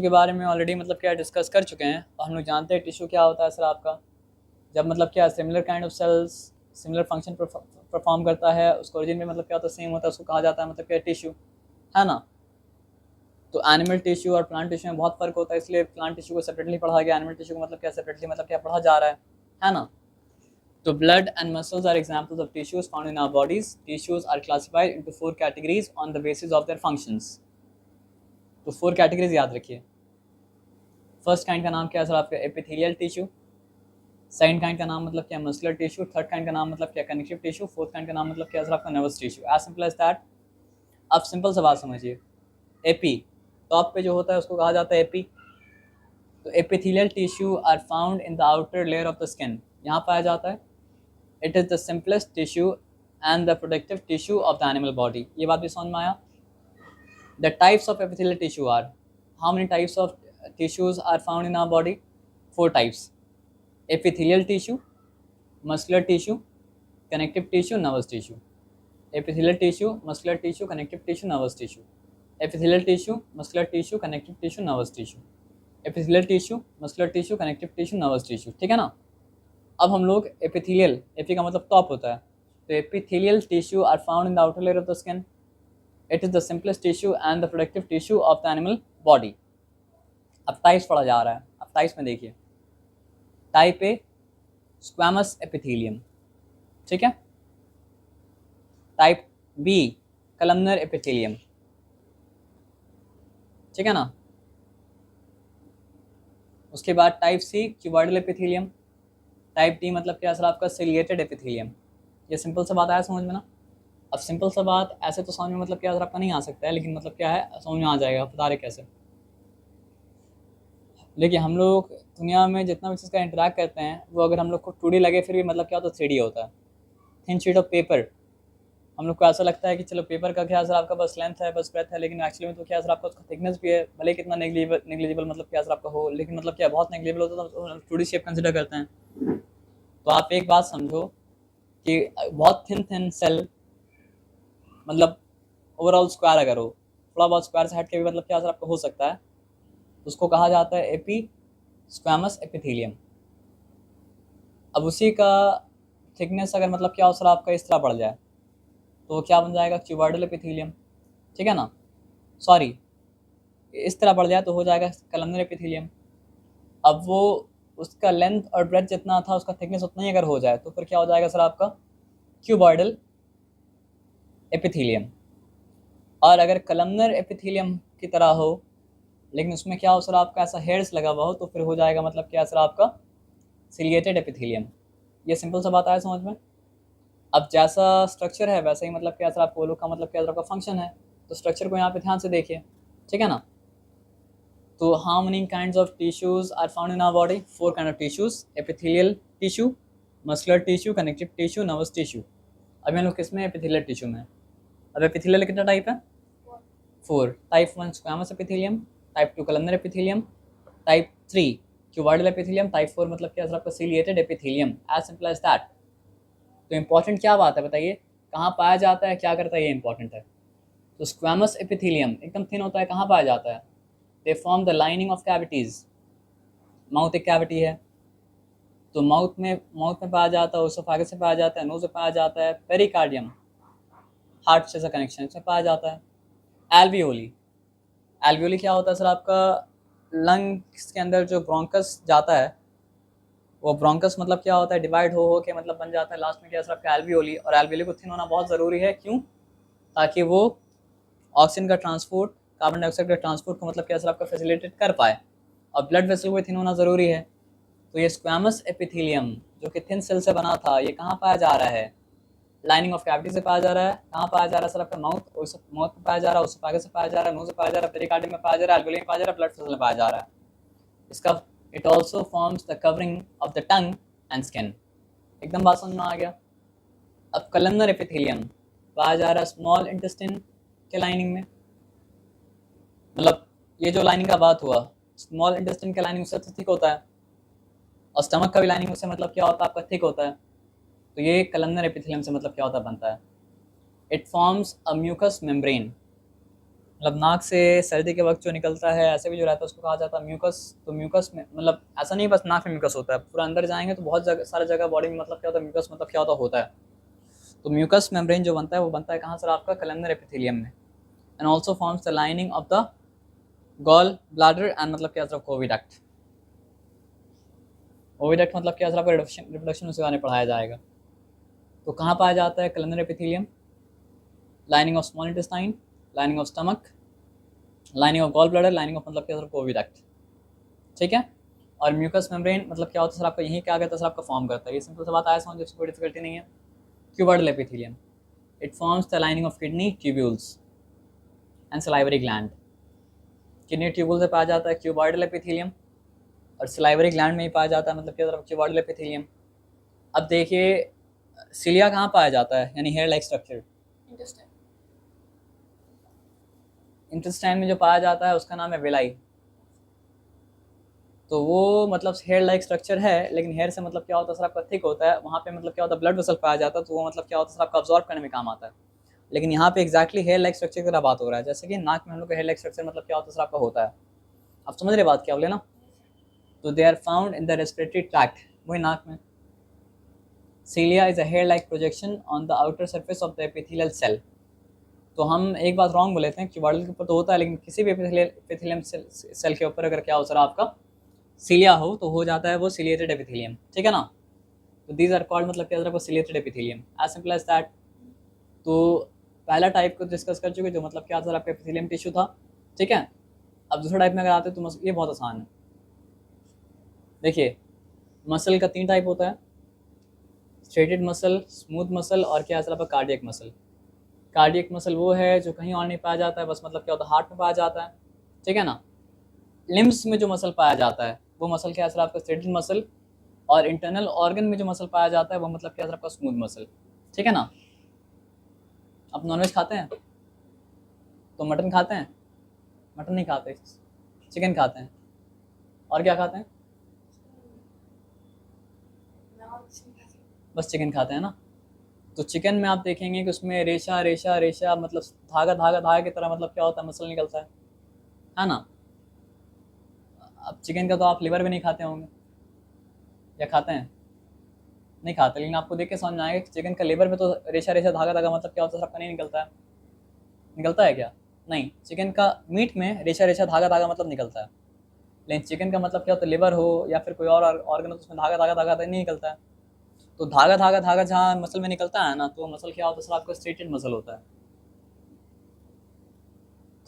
के बारे में ऑलरेडी मतलब क्या डिस्कस कर चुके हैं और हम लोग जानते हैं टिश्यू क्या होता है सर आपका। जब मतलब क्या similar kind of cells similar function perform करता है, उसका ओरिजिन में मतलब क्या होता है सेम होता है, उसको कहा जाता है मतलब क्या टिश्यू, है ना। तो एनिमल टिश्यू और प्लांट टिश्यू में बहुत फर्क होता है, इसलिए प्लांट टिश्यू को सेपरेटली पढ़ा गया, एनिमल टिश्यू को मतलब क्या सेपरेटली मतलब क्या पढ़ा जा रहा है ना। तो blood and muscles are examples of tissues found in our bodies. Tissues are classified into 4 categories on the basis of their functions. तो 4 कैटेगरीज याद रखिए। फर्स्ट काइंड का नाम क्या है सर आपका एपिथेलियल टिश्यू, सेकंड काइंड का नाम मतलब क्या मस्कुलर टिश्यू, थर्ड काइंड का नाम मतलब क्या कनेक्टिव टिश्यू, फोर्थ काइंड का नाम मतलब क्या है सर आपका nervous tissue. As simple as that. अब सिंपल सा बात समझिए, एपी टॉप पे जो होता है उसको कहा जाता है एपी। तो epithelial tissue are found in the outer layer of the skin, यहाँ पाया जाता है। It is the simplest tissue and the productive tissue of the animal body. ये बात भी समझ में आया। The types of epithelial tissue are, how many types of tissues are found in our body? 4 types: epithelial tissue, muscular tissue, connective tissue, nervous tissue. Epithelial tissue, muscular tissue, connective tissue, nervous tissue. Epithelial tissue, muscular tissue, connective tissue, nervous tissue. Epithelial tissue, muscular tissue, connective tissue, nervous tissue. ठीक है ना। अब हम लोग epithelial, AP का मतलब top होता है, तो epithelial tissue are found in the outer layer of the skin. It is the simplest tissue and the productive tissue of the animal body. अब टाइप्स पढ़ा जा रहा है। अब टाइप्स में देखिए, टाइप ए स्क्वैमस एपिथेलियम, ठीक है। टाइप बी कलमनर एपिथेलियम, ठीक है ना। उसके बाद type C cuboidal epithelium, type D मतलब क्या सर आपका सिलिएटेड एपिथेलियम। ये सिंपल सा बात आया समझ में ना। अब सिंपल सा बात ऐसे तो समझ में मतलब क्या सर आपका नहीं आ सकता है, लेकिन मतलब क्या है समझ में आ जाएगा, बता रहे कैसे। देखिए हम लोग दुनिया में जितना भी चीज़ का इंटरेक्ट करते हैं वो अगर हम लोग को 2D लगे फिर भी मतलब क्या होता है 3D होता है। थिन शीट ऑफ पेपर, हम लोग को ऐसा लगता है कि चलो पेपर का क्या असर आपका बस लेंथ है बस ब्रेथ है, लेकिन एक्चुअली में तो क्या असर आपका उसका थिकनेस भी है, भले कितना नेग्लिजिबल मतलब क्या असर आपका हो, लेकिन मतलब क्या बहुत नेग्लिजिबल होता है तो 2D शेप कंसिडर करते हैं। तो आप एक बात समझो कि बहुत थिन सेल मतलब ओवरऑल स्क्वायर अगर हो, थोड़ा बहुत स्क्वायर से हट के भी मतलब क्या असर आपका हो सकता है, उसको कहा जाता है एपी स्क्वैमस एपिथेलियम। अब उसी का थिकनेस अगर मतलब क्या असर आपका इस तरह बढ़ जाए तो क्या बन जाएगा क्यूबॉइडल एपिथेलियम, ठीक है ना। सॉरी, इस तरह बढ़ जाए तो हो जाएगा कलमनर एपिथेलियम। अब वो उसका लेंथ और ब्रेथ जितना था उसका थिकनेस उतना ही अगर हो जाए तो फिर क्या हो जाएगा सर आपका क्यूबॉइडल एपिथेलियम। और अगर कलमनर एपिथेलियम की तरह हो लेकिन उसमें क्या हो सर आपका ऐसा हेयर्स लगा हुआ हो तो फिर हो जाएगा मतलब क्या सर आपका सिलिएटेड एपिथेलियम। ये सिंपल सा बात आया समझ में। अब जैसा स्ट्रक्चर है वैसा ही मतलब क्या सर आपको लोग का मतलब क्या सर आपका फंक्शन है, तो स्ट्रक्चर को यहाँ पे ध्यान से देखिए, ठीक है ना। तो how many kinds of tissues are found in our body? 4 kind of tissues: epithelial tissue, muscular tissue, connective tissue, nervous tissue. अभी हम लोग किस में? एपिथेलियल टिश्यू में। अब एपिथेलियल कितना टाइप है? 4। Type 1 squamous epithelium, type 2 columnar epithelium, type 3 cuboidal epithelium, type 4 मतलब क्या सर आपका ciliated epithelium. As simple as that. तो इंपॉर्टेंट क्या बात है बताइए, कहाँ पाया जाता है, क्या करता है, ये इंपॉर्टेंट है। तो स्क्वैमस एपिथेलियम एकदम थिन होता है, कहाँ पाया जाता है? They form the lining of cavities. Mouth एक कैविटी है, तो माउथ में पाया जाता है, ओसोफेगस से पाया जाता है, नोज में पाया जाता है, पेरिकार्डियम हार्ट से कनेक्शन इसमें पाया जाता है। एल्वियोली, एल्वियोली क्या होता है सर आपका लंग्स के अंदर जो ब्रोंकस जाता है, वो ब्रोंकस मतलब क्या होता है डिवाइड हो के मतलब बन जाता है लास्ट में क्या सर आपका एल्वियोली। और एल्वियोली को थिन होना बहुत ज़रूरी है, क्यों? ताकि वो ऑक्सीजन का ट्रांसपोर्ट, कार्बन डाइऑक्साइड का ट्रांसपोर्ट को मतलब क्या सर आपका फैसिलिटेट कर पाए। और ब्लड वेसल को थिन होना ज़रूरी है। तो ये स्क्वैमस एपिथेलियम जो कि थिन सेल से बना था, ये कहाँ पाया जा रहा है? लाइनिंग ऑफ कैविटी से पाया जा रहा है। कहाँ पाया जा रहा है सर आपका? माउथ में पाया जा रहा है, ओसोफेगस से पाया जा रहा है, नोज से पाया जा रहा है, पेरिकार्डियम में पाया जा रहा है, एल्वियोली में पाया जा रहा है, ब्लड वेसल में पाया जा रहा है। इसका it also forms the covering of the tongue and skin. एकदम बात समझ में आ गया। अब कलमनर एपिथेलियम पाया जा रहा है स्मॉल इंटेस्टाइन के लाइनिंग में, मतलब ये जो लाइनिंग का बात हुआ स्मॉल इंटेस्टाइन के लाइनिंग उससे थिक होता है, और स्टमक का भी लाइनिंग उससे मतलब क्या होता है आपका थिक होता है। तो ये कलमनर एपिथेलियम से मतलब क्या होता है बनता है। It forms a mucous membrane मतलब नाक से सर्दी के वक्त जो निकलता है ऐसे भी जो रहता है उसको कहा जाता है म्यूकस। तो म्यूकस में मतलब ऐसा नहीं बस नाक में म्यूकस होता है, पूरा अंदर जाएंगे तो बहुत जगह सारी जगह बॉडी में मतलब क्या होता है म्यूकस मतलब क्या होता है। तो म्यूकस मेम्ब्रेन जो बनता है वो बनता है कहाँ सर आपका कलमनर एपिथेलियम में, and also forms the lining of the gall bladder and मतलब क्या सर ओविडक्ट। ओविडक्ट मतलब क्या सर आपका रिप्रोडक्शन उसके बारे में पढ़ाया जाएगा। तो कहाँ पाया जाता है columnar epithelium? Lining of small intestine, lining of stomach, lining of gall bladder, lining of मतलब क्या सर ओविडक्ट। ठीक है। और म्यूकस मेम्ब्रेन मतलब क्या होता है सर आपका, यही क्या कहता है सर आपका फॉर्म करता है। ये सिंपल सा बात आया समझ, कोई डिफिकल्टी नहीं है। Cuboidal epithelium, it forms the lining of kidney tubules and salivary gland. Kidney tubule से पाया जाता है क्यूबॉइडल एपिथेलियम, और सलाइवरी ग्लैंड में ही पाया जाता है मतलब क्या सर क्यूबॉइडल एपिथेलियम। अब देखिए सिलिया कहाँ पाया जाता है, यानी हेयर लाइक स्ट्रक्चर? इंटेस्टाइन में जो पाया जाता है उसका नाम है विलाई। तो वो मतलब हेयर लाइक स्ट्रक्चर है, लेकिन हेयर से मतलब क्या होता है सर आपका थिक होता है, वहाँ पे मतलब क्या होता है ब्लड वेसल पाया जाता है, तो वो मतलब क्या होता है सर आपका अब्जॉर्ब करने में काम आता है। लेकिन यहाँ पे एक्जैक्टली हेयर लाइक स्ट्रक्चर की तरह बात हो रहा है, जैसे कि नाक में हम लोग का हेयर लाइक स्ट्रक्चर मतलब क्या होता है सर आपका होता है। आप समझ रहे बात क्या बोले ना? तो they are found in the respiratory tract, वही नाक में। Cilia is a hair like projection on the outer surface of the epithelial cell. तो हम एक बात रॉन्ग बोले थे, क्यूबॉइडल के ऊपर तो होता है, लेकिन किसी भी एपिथेलियम सेल के ऊपर अगर क्या हो सर आपका सीलिया हो तो हो जाता है वो सिलिएटेड एपिथेलियम। ठीक है ना? तो दीज आर कॉल्ड मतलब क्या होता है ciliated epithelium, as simple as that. तो पहला टाइप को डिस्कस कर चुके जो मतलब क्या था आपका एपिथेलियम टिश्यू था। ठीक है। अब दूसरा टाइप में अगर आते तो ये बहुत आसान है। देखिए मसल का 3 टाइप होता है, स्ट्रेटेड मसल, स्मूथ मसल और क्या है आपका कार्डियक मसल। कार्डियक मसल वो है जो कहीं और नहीं पाया जाता है, बस मतलब क्या होता है हार्ट में पाया जाता है। ठीक है ना? लिम्स में जो मसल पाया जाता है वो मसल क्या है आपका स्ट्रेटेड मसल, और इंटरनल ऑर्गन में जो मसल पाया जाता है वो मतलब क्या है आपका स्मूथ मसल। ठीक है ना? आप नॉनवेज खाते हैं तो मटन खाते हैं? मटन नहीं खाते, चिकन खाते हैं। और क्या खाते हैं? बस चिकन खाते हैं ना? तो चिकन में आप देखेंगे कि उसमें रेशा रेशा रेशा मतलब धागा धागा धागा की तरह मतलब क्या होता है मसल निकलता है ना? अब चिकन का तो आप लिवर भी नहीं खाते होंगे, या खाते हैं? नहीं खाते, लेकिन आपको देख के समझ में आएगा कि चिकन का लिवर में तो रेशा रेशा धागा धागा मतलब क्या होता है सबका नहीं निकलता है। निकलता है क्या? नहीं, चिकन का मीट में रेशा रेशा धागा धागा मतलब निकलता है, लेकिन चिकन का मतलब क्या होता है लिवर हो या फिर कोई और ऑर्गन हो तो उसमें धागा धागा धागा नहीं निकलता है। तो धागा धागा धागा जहाँ मसल में निकलता है ना, तो मसल क्या होता है सर आपका स्ट्रेटेड मसल होता है।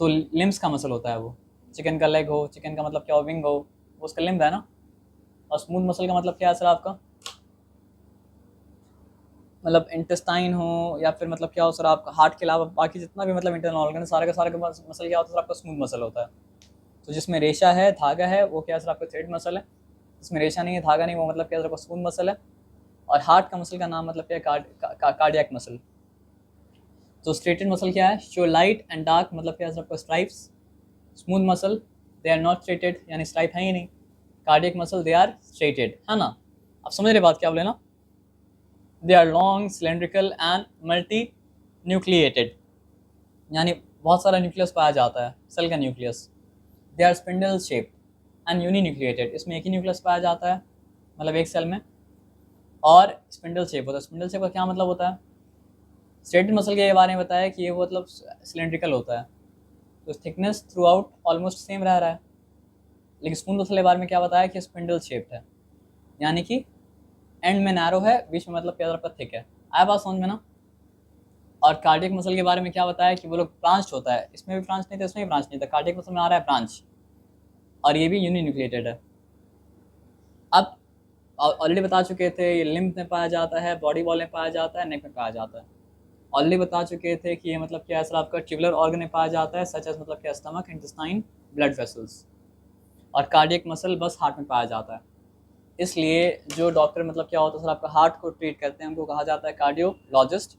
तो लिम्स का मसल होता है वो। चिकन का लेग हो, चिकन का मतलब क्या हो विंग हो, वो उसका लिम्ब है ना। और स्मूथ मसल का मतलब क्या है सर आपका, मतलब इंटेस्टाइन हो या फिर मतलब क्या हो सर आपका हार्ट के अलावा बाकी जितना भी मतलब इंटरनल ऑर्गन है सारे का सारा का मसल क्या होता है सर आपका स्मूथ मसल होता है। तो जिसमें रेशा है धागा है वो क्या सर आपका थ्रेड मसल है, जिसमें रेशा नहीं है धागा नहीं वो मतलब क्या सर आपका स्मूथ मसल है। और हार्ट का मसल का नाम मतलब क्या है कार्डियक मसल। तो स्ट्रेटेड मसल क्या है, शो लाइट एंड डार्क मतलब क्या सर आपका stripes. Smooth muscle they are not striated, यानी स्ट्राइप है ही नहीं। Cardiac muscle they are striated, है ना? आप समझ रहे बात क्या बोले ना? They are long cylindrical and multi nucleated, यानी बहुत सारा न्यूक्लियस पाया जाता है सेल का nucleus. They are spindle shape and uni nucleated, इसमें एक ही न्यूक्लियस पाया जाता है मतलब एक सेल में, और स्पिंडल शेप होता है। स्पिंडल शेप का क्या मतलब होता है? स्ट्रेटेड मसल के बारे में बताया कि ये वो मतलब सिलेंड्रिकल होता है, तो thickness through out almost same रह रहा है। लेकिन स्मूथ मसल के बारे में क्या बताया कि स्पिंडल शेप्ड है, यानी कि एंड में नैरो है, बीच में मतलब क्या आपका थिक है। आया बात समझ में ना? और कार्डियक मसल के बारे में क्या बताया कि वो लोग ब्रांच होता है, इसमें भी ब्रांच नहीं था इसमें भी ब्रांच नहीं था, कार्डियक मसल में आ रहा है ब्रांच, और ये भी यूनी न्यूक्लिएटेड है। अब ऑलरेडी बता चुके थे ये लिम्फ में पाया जाता है, बॉडी वॉल में पाया जाता है, नेक में पाया जाता है। ऑलरेडी बता चुके थे कि ये मतलब क्या है सर आपका ट्यूबुलर ऑर्गन में पाया जाता है, सच एज मतलब क्या स्टमक, इंटेस्टाइन, ब्लड वेसल्स। और कार्डियक मसल बस हार्ट में पाया जाता है। इसलिए जो डॉक्टर मतलब क्या होता है सर आपका हार्ट को ट्रीट करते हैं उनको कहा जाता है cardiologist,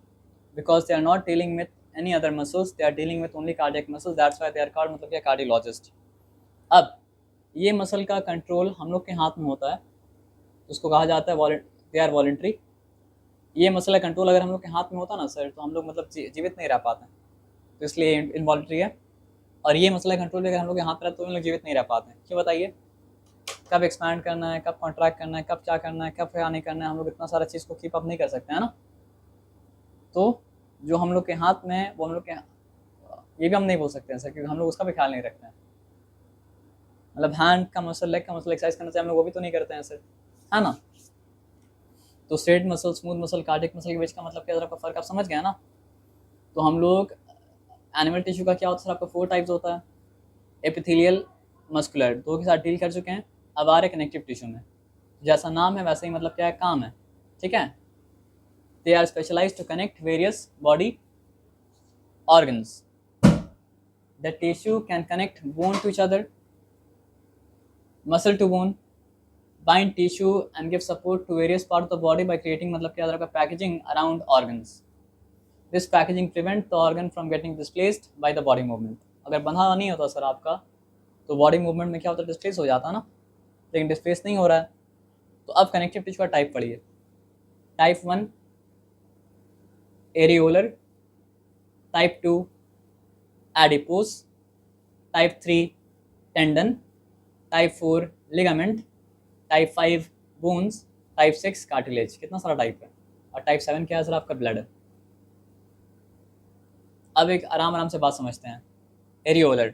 because they are not dealing with any other muscles, they are dealing with only cardiac muscles, that's why they are called मतलब क्या कार्डियोलॉजिस्ट। अब ये मसल का कंट्रोल हम लोग के हाथ में होता है, उसको कहा जाता है दे आर वॉलेंट्री। ये मसल का कंट्रोल अगर हम लोग के हाथ में होता ना सर, तो हम लोग मतलब जीवित नहीं रह पाते, तो इसलिए इनवॉलेंट्री है। और ये मसला कंट्रोल अगर हम लोग के हाथ में तो हम लोग जीवित नहीं रह पाते हैं। क्यों बताइए? कब एक्सपैंड करना है, कब कॉन्ट्रैक्ट करना है, कब क्या करना है, कब क्या नहीं करना है, हम लोग इतना सारा चीज़ को कीप अप नहीं कर सकते हैं ना। तो जो हम लोग के हाथ में है वो हम लोग के, ये भी हम नहीं बोल सकते हैं सर, क्योंकि हम लोग उसका भी ख्याल नहीं रखते हैं। मतलब हैंड का मसल, लेग का मसल एक्सरसाइज करना चाहिए हम लोग, वो भी तो नहीं करते हैं सर, है ना। तो straight muscle, smooth muscle, cardiac muscle के बीच का मतलब क्या है, आपका फर्क आप समझ गए ना। तो हम लोग एनिमल टिश्यू का क्या होता है सर, आपका 4 टाइप्स होता है, एपिथेलियल, मस्कुलर, 2 के साथ डील कर चुके हैं। अब आ रहे कनेक्टिव टिश्यू में, जैसा नाम है वैसे ही मतलब क्या है, काम है, ठीक है। They are specialised to connect various body organs. The tissue can connect bone to each other, muscle to bone, bind tissue and give support to various parts of the body by creating मतलब क्या तरह का packaging around organs. This packaging prevents the organ from getting displaced by the body movement. अगर बंधा नहीं होता sir आपका तो बॉडी मूवमेंट में क्या होता है, डिस्प्लेस हो जाता ना, लेकिन डिस्प्लेस नहीं हो रहा है। तो अब कनेक्टिव टिश्यू का टाइप पढ़िए। Type 1 areolar, type 2 adipose, type 3 tendon, type 4 ligament, type 5 bones, type 6 cartilage. कितना सारा टाइप है। और टाइप 7 क्या है सर, आपका ब्लड है। अब एक आराम आराम से बात समझते हैं। Areolar,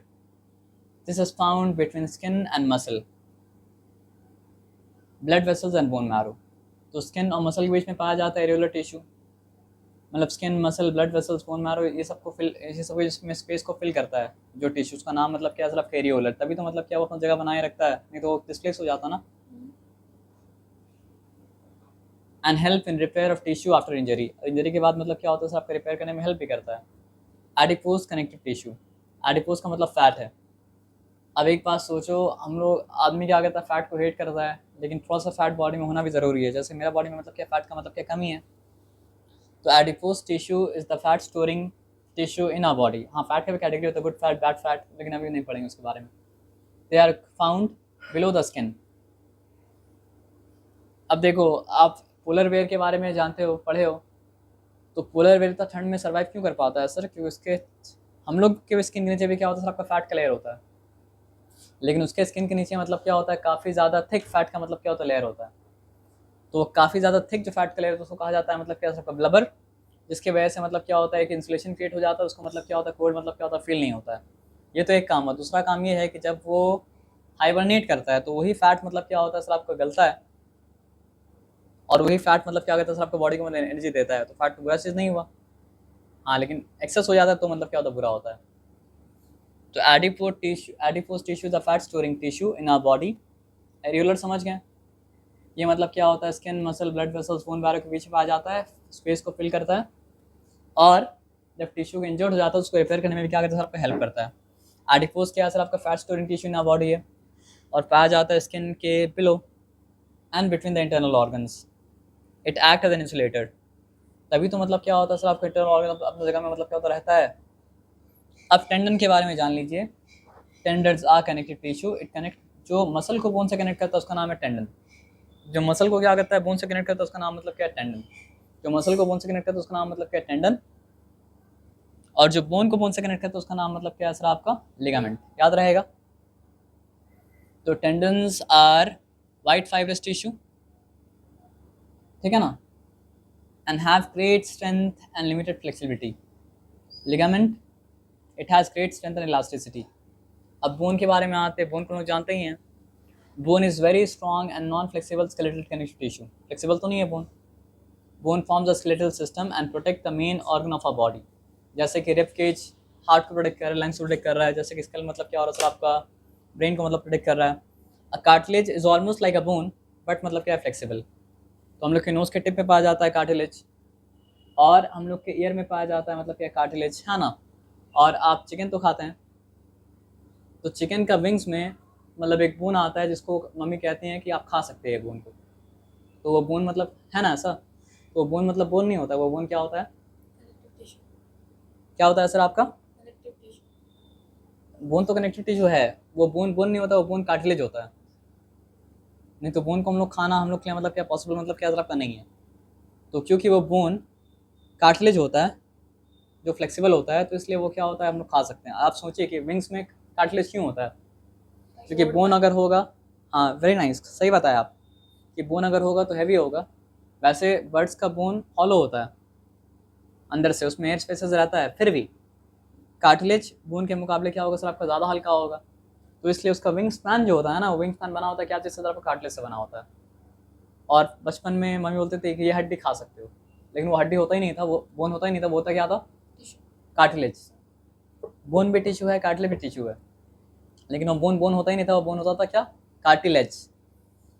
this is found between skin and muscle, blood vessels and bone marrow. तो स्किन और मसल के बीच में पाया जाता है एरियोलर टिश्यू, मतलब skin, muscle, blood vessels, bone marrow, ये सबको फिल, ये सब इसमें स्पेस को फिल करता है जो टिश्यू, उसका नाम मतलब क्या है सर, आपका एरियोलर। तभी तो मतलब क्या वो अपनी जगह बनाए रखता है, नहीं तो वो डिस्प्लेस हो जाता ना। And help in repair of tissue after injury, injury के बाद मतलब क्या होता है सर, आपका रिपेयर करने में हेल्प भी करता है। एडिपोज कनेक्टिव टिश्यू, एडिपोज का मतलब फैट है। अब एक बात सोचो, हम लोग, आदमी क्या करता है, फैट को हेट करता है, लेकिन थोड़ा सा फैट बॉडी में होना भी ज़रूरी है। जैसे मेरा बॉडी में मतलब क्या फैट का मतलब क्या कमी है, तो adipose tissue is the fat storing tissue in our body. हाँ, फैट का भी कैटेगरी होता है, गुड फैट, बैड फैट, लेकिन अभी नहीं पढ़ेंगे उसके बारे में। They are found below the skin. अब देखो, आप पोलर बेयर के बारे में जानते हो, पढ़े हो, तो पोलर बेयर तो ठंड में सर्वाइव क्यों कर पाता है सर, क्योंकि उसके, हम लोग के स्किन के नीचे भी क्या होता है सर, आपका फैट का लेयर होता है, लेकिन उसके स्किन के नीचे मतलब क्या होता है, काफ़ी ज़्यादा थिक फैट का मतलब क्या होता है, लेयर होता है। तो काफ़ी ज़्यादा थिक जो फैट का लेयर है उसको कहा जाता है मतलब क्या सर, ब्लबर, जिसकी वजह से मतलब क्या होता है कि इंसुलेशन क्रिएट हो जाता है, उसको मतलब क्या होता है, कोल्ड मतलब क्या होता है, फील नहीं होता है। ये तो एक काम है। दूसरा काम ये है कि जब वो हाइबरनेट करता है तो वही फैट मतलब क्या होता है सर, आपका गलता है, और वही फैट मतलब क्या कहता है सर, आपको बॉडी को मतलब एनर्जी देता है। तो फैट बुरा चीज़ नहीं हुआ, हाँ, लेकिन एक्सेस हो जाता है तो मतलब क्या होता है, बुरा होता है। तो adipose tissue the fat storing tissue in our body. Areolar समझ गए, ये मतलब क्या होता है, skin, muscle, blood vessels, bone marrow के बीच में आ जाता है, स्पेस को फिल करता है, और जब टिश्यू इंजर्ड हो जाता है उसको रिपेयर करने में भी क्या करता है सर, आपको हेल्प करता है। एडिपोज क्या है सर, आपका fat storing tissue in our body है, और पाया जाता है स्किन के below and between the internal organs. It act as an insulator. तभी तो मतलब क्या होता है सर, आपका इंटरनल ऑर्गन अपनी जगह में मतलब क्या होता रहता है। अब टेंडन के बारे में जान लीजिए। Tendons are connective tissue, it connect, जो मसल को बोन से कनेक्ट करता है उसका नाम है टेंडन। जो मसल को क्या करता है, बोन से कनेक्ट करता है, उसका नाम मतलब क्या है, टेंडन। जो मसल को बोन से कनेक्ट करता है उसका नाम मतलब क्या है, टेंडन। और जो बोन को बोन से कनेक्ट करता है उसका नाम मतलब क्या है सर, आपका लिगामेंट। याद रहेगा। तो tendons are white fibrous tissue, ठीक है ना, and have great strength and limited flexibility. Ligament, it has great strength and elasticity. अब बोन के बारे में आते हैं। बोन को लोग जानते ही हैं। Bone is very strong and non flexible skeletal connective tissue. Flexible तो नहीं है bone. Bone forms a skeletal system and protect the main organ of a body. जैसे कि रिब केज हार्ट को प्रोटेक्ट कर रहा है, लंग्स को प्रोटेक्ट कर रहा है, जैसे कि स्कल मतलब क्या हो रहा है सर, आपका ब्रेन को मतलब प्रोटेक्ट कर रहा है। A cartilage is almost like a bone, but मतलब क्या है, फ्लेक्सिबल। तो हम लोग के नोज़ के टिप पे पाया जाता है कार्टिलेज, और हम लोग के ईयर में पाया जाता है मतलब क्या, कार्टिलेज, है ना। और आप चिकन तो खाते हैं, तो चिकन का विंग्स में मतलब एक बोन आता है जिसको मम्मी कहती हैं कि आप खा सकते हैं बोन को। तो वो बोन मतलब है ना ऐसा, तो बोन मतलब बोन नहीं होता, वो बोन क्या होता है, क्या होता है सर आपका, बोन तो कनेक्टिव टिश्यू है। वो बोन बोन नहीं होता, वो बोन कार्टिलेज होता है। नहीं तो बोन को हम लोग खाना, हम लोग के लिए मतलब क्या पॉसिबल मतलब क्या सर आपका नहीं है। तो क्योंकि वो बोन कार्टिलेज होता है, जो फ्लेक्सिबल होता है, तो इसलिए वो क्या होता है हम लोग खा सकते हैं। आप सोचिए कि विंग्स में कार्टिलेज क्यों होता है, क्योंकि बोन अगर होगा, हाँ वेरी नाइस, सही बताया आप, कि बोन अगर होगा तो हैवी होगा। वैसे बर्ड्स का बोन हॉलो होता है अंदर से, उसमें एयर स्पेसेस रहता है, फिर भी कार्टिलेज बोन के मुकाबले क्या होगा सर आपका ज़्यादा हल्का होगा, तो इसलिए उसका विंग स्पैन जो होता है ना, वो विंग स्पैन बना होता है क्या चीज़ से, आपका कार्टिलेज से बना होता है। और बचपन में मम्मी बोलते थे कि ये हड्डी खा सकते हो, लेकिन वो हड्डी होता ही नहीं था, वो बोन होता ही नहीं था, वो होता क्या था, कार्टिलेज। बोन भी टिश्यू है, कार्टिलेज भी टिश्यू है, लेकिन वो बोन बोन होता ही नहीं था, वो बोन होता था क्या, कार्टिलेज।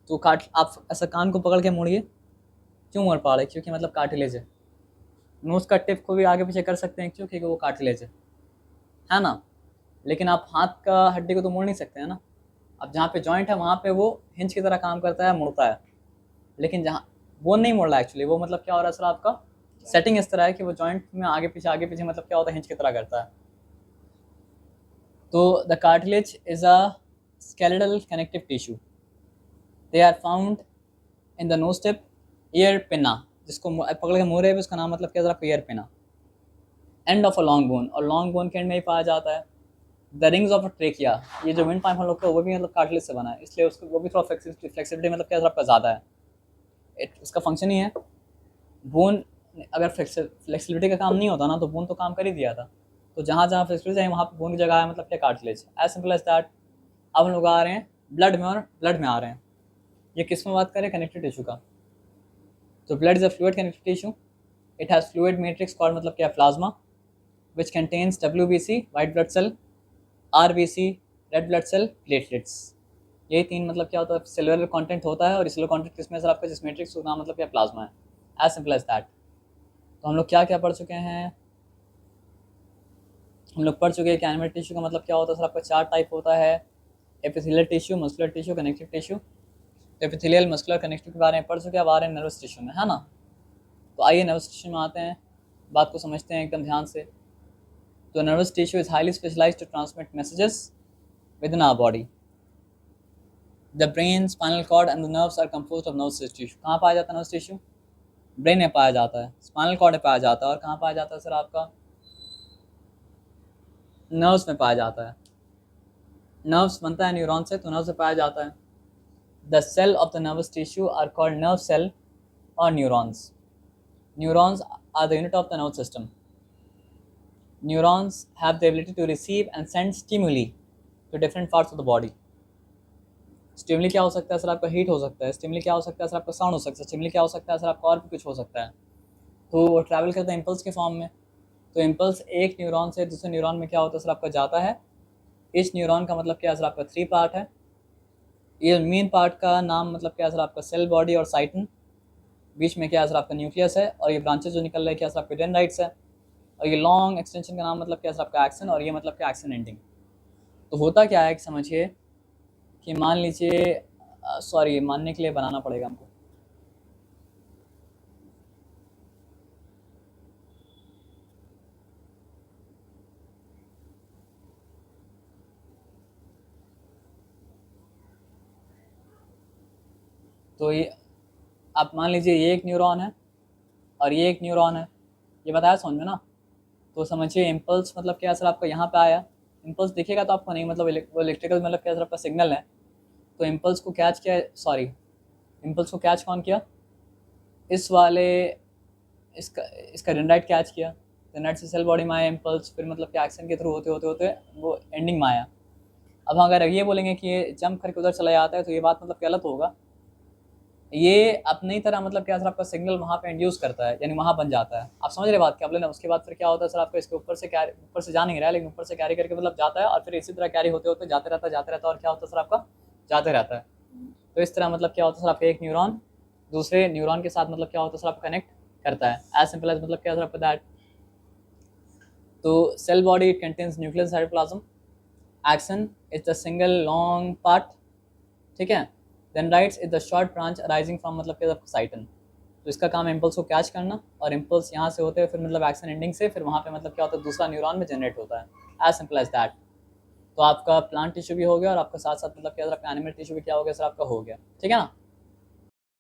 तो आप ऐसा कान को पकड़ के मोड़िए, क्यों मोड़ पा रहे, क्योंकि मतलब कार्टिलेज है। नोज का टिप को भी आगे पीछे कर सकते हैं, क्यों, क्योंकि वो कार्टिलेज है ना। लेकिन आप हाथ का हड्डी को तो मोड़ नहीं सकते हैं ना। अब जहाँ पे जॉइंट है वहाँ पे वो हिंज की तरह काम करता है, मुड़ता है, लेकिन जहाँ बोन नहीं मुड़ रहा एक्चुअली, वो मतलब क्या हो रहा है सर आपका, सेटिंग इस तरह है कि वो जॉइंट में आगे पीछे मतलब क्या होता है, हिंज की तरह करता है। तो the cartilage is a skeletal connective tissue. They are found in the nose tip, ear pinna, जिसको पकड़ के मोड़ रहे हैं उसका नाम मतलब क्या, आपका ईयर पिना, end of a long bone, और लॉन्ग बोन के एंड में ही पाया जाता है। The rings of a trachea, ये जो विंड पाइप हम लोग का वो भी मतलब कार्टिलेज से बना है, इसलिए उसको वो भी थोड़ा फ्लेक्सिबिलिटी मतलब क्या आपका ज़्यादा है। इसका फंक्शन ही है, बोन अगर फ्लेक्सिबिलिटी का काम नहीं होता ना, तो बोन तो काम कर ही दिया था। तो जहाँ जहाँ फ्लेक्सिबिलिटी है वहाँ पे बोन की जगह है मतलब क्या, cartilage, as simple as that. अब हम लोग आ रहे हैं ब्लड में, और ब्लड में आ रहे हैं, ये किस में बात करें, कनेक्टिव टिश्यू का। तो blood is a fluid connective tissue, it has fluid matrix called मतलब क्या, plasma, which contains WBC white blood cell, RBC red blood cell, platelets. ये तीन मतलब क्या होता है, सेलुलर कंटेंट होता है, और सेलुलर कंटेंट किसमें सर आपका, जिस मैट्रिक्स का नाम मतलब क्या, प्लाज्मा है, एज सिंपल एज दैट। तो हम लोग क्या क्या पढ़ चुके हैं, हम लोग पढ़ चुके हैं कि एनिमल टिश्यू का मतलब क्या होता है सर आपका, 4 टाइप होता है, epithelial tissue, muscular tissue, connective tissue. तो एपिथेलियल, मस्कुलर, कनेक्टिव के बारे में पढ़ चुके हैं, अब आ रहे हैं नर्वस टिश्यू में, है ना। तो आइए नर्वस टिश्यू में आते हैं, बात को समझते हैं एकदम ध्यान से। तो nervous tissue is highly specialised to transmit messages within our body. The brain, spinal cord and the nerves are composed of nervous tissue. कहाँ पाया जाता है नर्वस टिश्यू, ब्रेन में पाया जाता है, स्पाइनल कॉर्ड में पाया जाता है, और कहाँ पाया जाता है सर आपका, नर्व्स में पाया जाता है। नर्व्स बनता है न्यूरॉन से, तो नर्व से पाया जाता है। The cell of the nervous tissue are called nerve cell और neurons. Neurons are the unit of the nerve system. Neurons have the ability to receive and send stimuli to different parts of the body. Stimuli क्या हो सकता है sir आपका, heat हो सकता है, stimuli क्या हो सकता है सर आपका, साउंड हो सकता है, स्टिमुली क्या हो सकता है सर आपका, और भी कुछ हो सकता है। तो वो ट्रैवल करता है इम्पल्स के फॉर्म में। तो इम्पल्स एक न्यूरॉन से दूसरे न्यूरॉन में क्या होता है सर आपका, जाता है। इस न्यूरॉन का मतलब क्या है सर आपका, 3 पार्ट है। ये मेन पार्ट का नाम मतलब क्या है सर आपका, सेल बॉडी और साइटन। बीच में क्या है सर आपका, न्यूक्लियस है, और ये ब्रांचेस जो निकल रहे हैं क्या सर आपके, डेंड्राइट्स है। और ये लॉन्ग एक्सटेंशन का नाम मतलब क्या है सर आपका, एक्सन, और ये मतलब क्या, एक्सन एंडिंग। तो होता क्या है कि समझिए कि मान लीजिए, सॉरी मानने के लिए बनाना पड़ेगा हमको। तो ये आप मान लीजिए ये एक न्यूरॉन है और ये एक न्यूरॉन है, ये बताया समझ में ना। तो समझिए इम्पल्स मतलब क्या सर आपका, यहाँ पे आया इम्पल्स दिखेगा तो आपको नहीं, मतलब वो इलेक्ट्रिकल मतलब क्या सर आपका सिग्नल है। तो इम्पल्स को कैच किया, सॉरी इम्पल्स को कैच कौन किया, इस वाले, इसका इसका डेंड्राइट कैच किया। डेंड्राइट से सेल बॉडी में आया इम्पल्स, फिर मतलब क्या एक्शन के थ्रू होते होते होते वो एंडिंग में आया। अब अगर ये बोलेंगे कि ये जंप करके उधर चला जाता है, तो ये बात मतलब गलत होगा। ये अपनी तरह मतलब क्या सर आपका सिग्नल वहाँ पे इंड्यूस करता है, यानी वहाँ बन जाता है। आप समझ रहे बात क्या बोले ना। उसके बाद फिर क्या होता है सर आपका, इसके ऊपर से कैरी, ऊपर से जा नहीं रहा है, लेकिन ऊपर से कैरी करके मतलब जाता है, और फिर इसी तरह कैरी होते होते जाते रहता है, और क्या होता है सर आपका, जाते रहता है। तो इस तरह मतलब क्या होता है सर आपका, एक न्यूरॉन दूसरे न्यूरॉन के साथ मतलब क्या होता है सर आपका, कनेक्ट करता है, एज सिंपल एज मतलब क्या सर आपका दैट। तो cell body it contains nucleus, cytoplasm, axon is the single long part, ठीक है। Dendrites is the short branch arising from मतलब क्या साइटन। तो इसका काम है इम्पल्स को कैच करना, और इम्पल्स यहाँ से होते हैं फिर मतलब एक्शन एंडिंग से, फिर वहाँ पे मतलब क्या होता है, दूसरा न्यूरॉन में जनरेट होता है, एज सिंपल एज दैट। तो आपका प्लांट टिश्यू भी हो गया, और आपका साथ साथ मतलब क्या सर आपका एनिमल टिश्यू भी क्या हो गया सर आपका, हो गया, ठीक है ना।